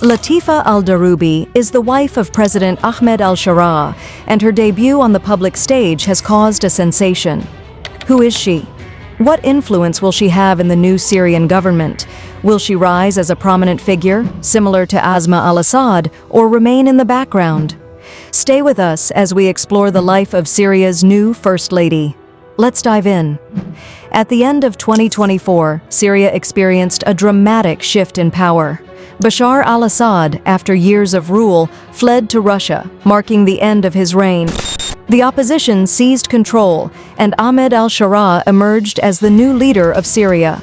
Latifa al-Daroubi is the wife of President Ahmed al-Sharaa, and her debut on the public stage has caused a sensation. Who is she? What influence will she have in the new Syrian government? Will she rise as a prominent figure, similar to Asma al-Assad, or remain in the background? Stay with us as we explore the life of Syria's new First Lady. Let's dive in. At the end of 2024, Syria experienced a dramatic shift in power. Bashar al-Assad, after years of rule, fled to Russia, marking the end of his reign. The opposition seized control, and Ahmed al-Sharaa emerged as the new leader of Syria.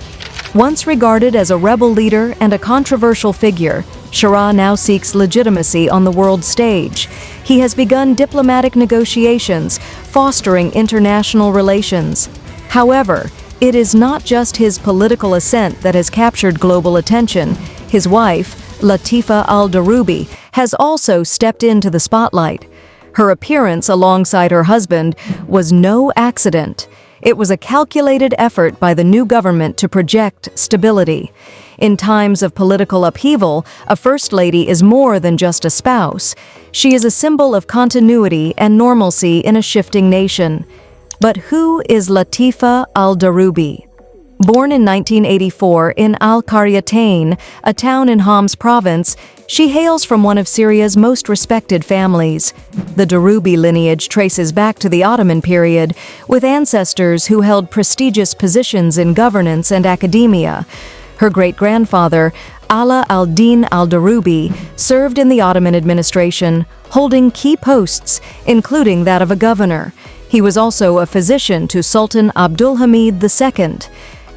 Once regarded as a rebel leader and a controversial figure, Sharaa now seeks legitimacy on the world stage. He has begun diplomatic negotiations, fostering international relations. However, it is not just his political ascent that has captured global attention. His wife, Latifa al-Daroubi, has also stepped into the spotlight. Her appearance alongside her husband was no accident. It was a calculated effort by the new government to project stability. In times of political upheaval, a first lady is more than just a spouse. She is a symbol of continuity and normalcy in a shifting nation. But who is Latifa al-Daroubi? Born in 1984 in Al-Qaryatain, a town in Homs province, she hails from one of Syria's most respected families. The Daroubi lineage traces back to the Ottoman period, with ancestors who held prestigious positions in governance and academia. Her great-grandfather, Ala al-Din al-Daroubi, served in the Ottoman administration, holding key posts, including that of a governor. He was also a physician to Sultan Abdulhamid II.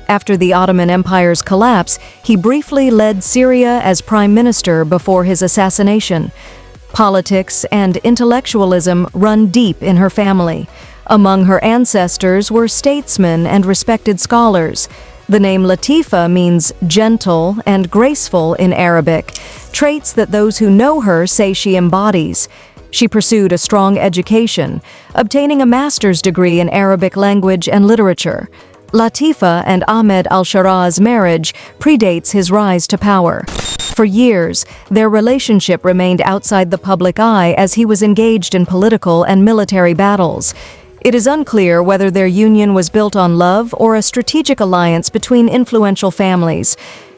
After the Ottoman Empire's collapse, he briefly led Syria as prime minister before his assassination. Politics and intellectualism run deep in her family. Among her ancestors were statesmen and respected scholars. The name Latifa means gentle and graceful in Arabic, traits that those who know her say she embodies. She pursued a strong education, obtaining a master's degree in Arabic language and literature. Latifa and Ahmed al-Sharaa's marriage predates his rise to power. For years, their relationship remained outside the public eye as he was engaged in political and military battles. It is unclear whether their union was built on love or a strategic alliance between influential families.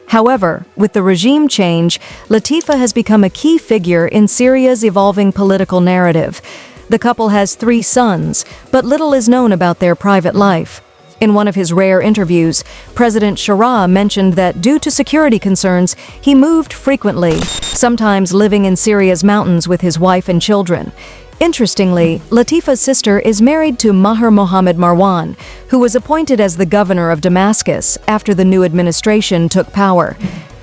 However, with the regime change, Latifa has become a key figure in Syria's evolving political narrative. The couple has 3 sons, but little is known about their private life. In one of his rare interviews, President Sharaa mentioned that due to security concerns, he moved frequently, sometimes living in Syria's mountains with his wife and children. Interestingly, Latifa's sister is married to Maher Mohammed Marwan, who was appointed as the governor of Damascus after the new administration took power.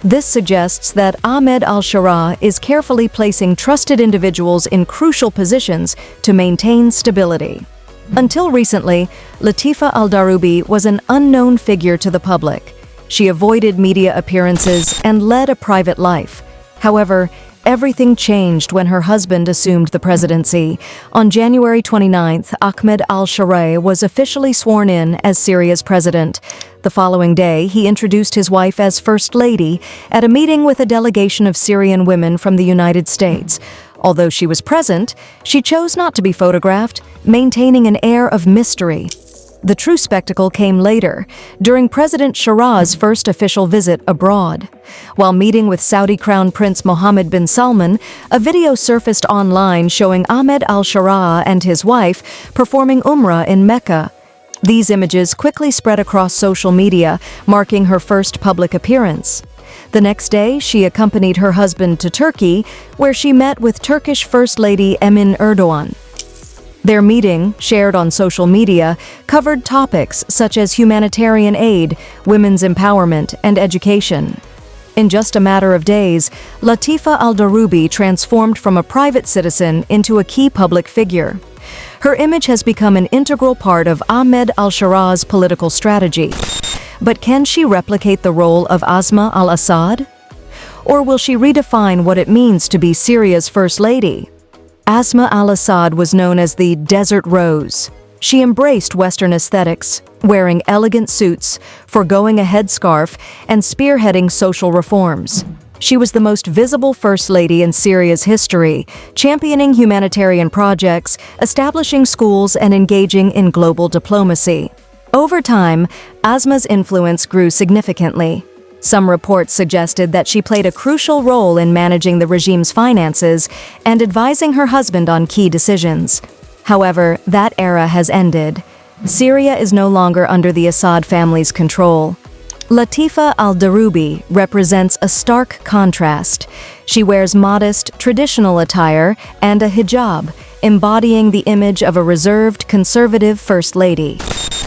This suggests that Ahmed al-Sharaa is carefully placing trusted individuals in crucial positions to maintain stability. Until recently, Latifa al-Daroubi was an unknown figure to the public. She avoided media appearances and led a private life. However, everything changed when her husband assumed the presidency. On January 29th, Ahmed al-Sharaa was officially sworn in as Syria's president. The following day, he introduced his wife as First Lady at a meeting with a delegation of Syrian women from the United States. Although she was present, she chose not to be photographed, maintaining an air of mystery. The true spectacle came later, during President Sharaa's first official visit abroad. While meeting with Saudi Crown Prince Mohammed bin Salman, a video surfaced online showing Ahmed al-Sharaa and his wife performing Umrah in Mecca. These images quickly spread across social media, marking her first public appearance. The next day, she accompanied her husband to Turkey, where she met with Turkish First Lady Emin Erdogan. Their meeting, shared on social media, covered topics such as humanitarian aid, women's empowerment, and education. In just a matter of days, Latifa al-Daroubi transformed from a private citizen into a key public figure. Her image has become an integral part of Ahmed al-Sharaa's political strategy. But can she replicate the role of Asma al-Assad? Or will she redefine what it means to be Syria's First Lady? Asma al-Assad was known as the Desert Rose. She embraced Western aesthetics, wearing elegant suits, forgoing a headscarf, and spearheading social reforms. She was the most visible First Lady in Syria's history, championing humanitarian projects, establishing schools, and engaging in global diplomacy. Over time, Asma's influence grew significantly. Some reports suggested that she played a crucial role in managing the regime's finances and advising her husband on key decisions. However, that era has ended. Syria is no longer under the Assad family's control. Latifa al-Daroubi represents a stark contrast. She wears modest, traditional attire and a hijab, embodying the image of a reserved, conservative First Lady.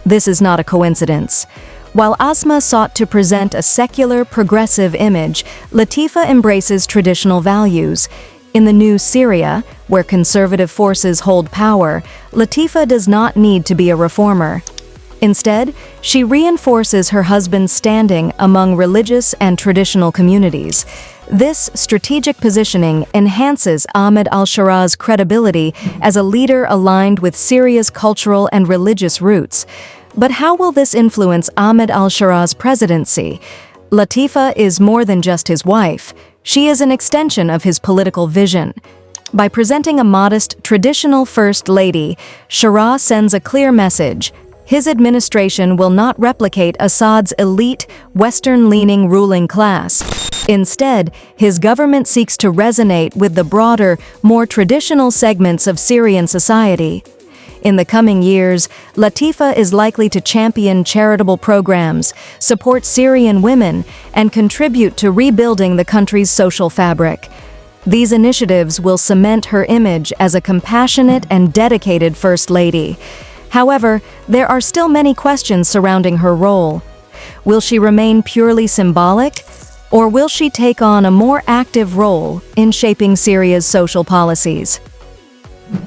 This is not a coincidence. While Asma sought to present a secular, progressive image, Latifa embraces traditional values. In the new Syria, where conservative forces hold power, Latifa does not need to be a reformer. Instead, she reinforces her husband's standing among religious and traditional communities. This strategic positioning enhances Ahmed al-Shara's credibility as a leader aligned with Syria's cultural and religious roots. But how will this influence Ahmed al-Shara's presidency? Latifa is more than just his wife. She is an extension of his political vision. By presenting a modest, traditional First Lady, Shara sends a clear message. His administration will not replicate Assad's elite, Western-leaning ruling class. Instead, his government seeks to resonate with the broader, more traditional segments of Syrian society. In the coming years, Latifa is likely to champion charitable programs, support Syrian women, and contribute to rebuilding the country's social fabric. These initiatives will cement her image as a compassionate and dedicated First Lady. However, there are still many questions surrounding her role. Will she remain purely symbolic, or will she take on a more active role in shaping Syria's social policies?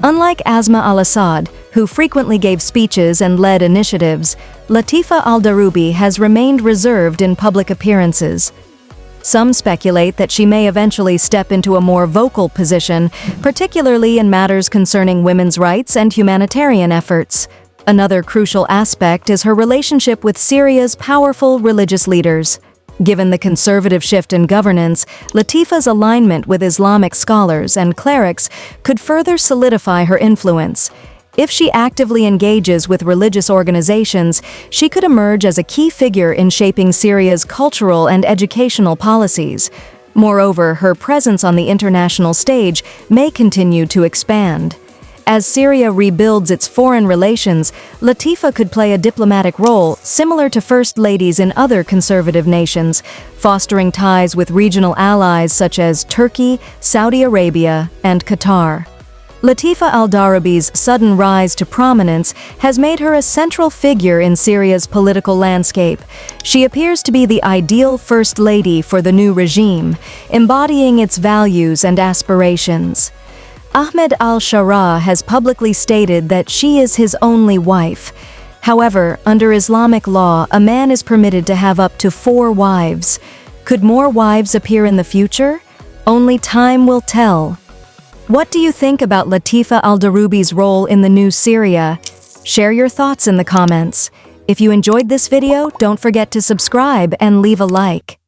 Unlike Asma al-Assad, who frequently gave speeches and led initiatives, Latifa al-Daroubi has remained reserved in public appearances. Some speculate that she may eventually step into a more vocal position, particularly in matters concerning women's rights and humanitarian efforts. Another crucial aspect is her relationship with Syria's powerful religious leaders. Given the conservative shift in governance, Latifa's alignment with Islamic scholars and clerics could further solidify her influence. If she actively engages with religious organizations, she could emerge as a key figure in shaping Syria's cultural and educational policies. Moreover, her presence on the international stage may continue to expand. As Syria rebuilds its foreign relations, Latifa could play a diplomatic role similar to First Ladies in other conservative nations, fostering ties with regional allies such as Turkey, Saudi Arabia, and Qatar. Latifa al-Daroubi's sudden rise to prominence has made her a central figure in Syria's political landscape. She appears to be the ideal First Lady for the new regime, embodying its values and aspirations. Ahmed al-Shara has publicly stated that she is his only wife. However, under Islamic law, a man is permitted to have up to 4 wives. Could more wives appear in the future? Only time will tell. What do you think about Latifa al-Daroubi's role in the new Syria? Share your thoughts in the comments. If you enjoyed this video, don't forget to subscribe and leave a like.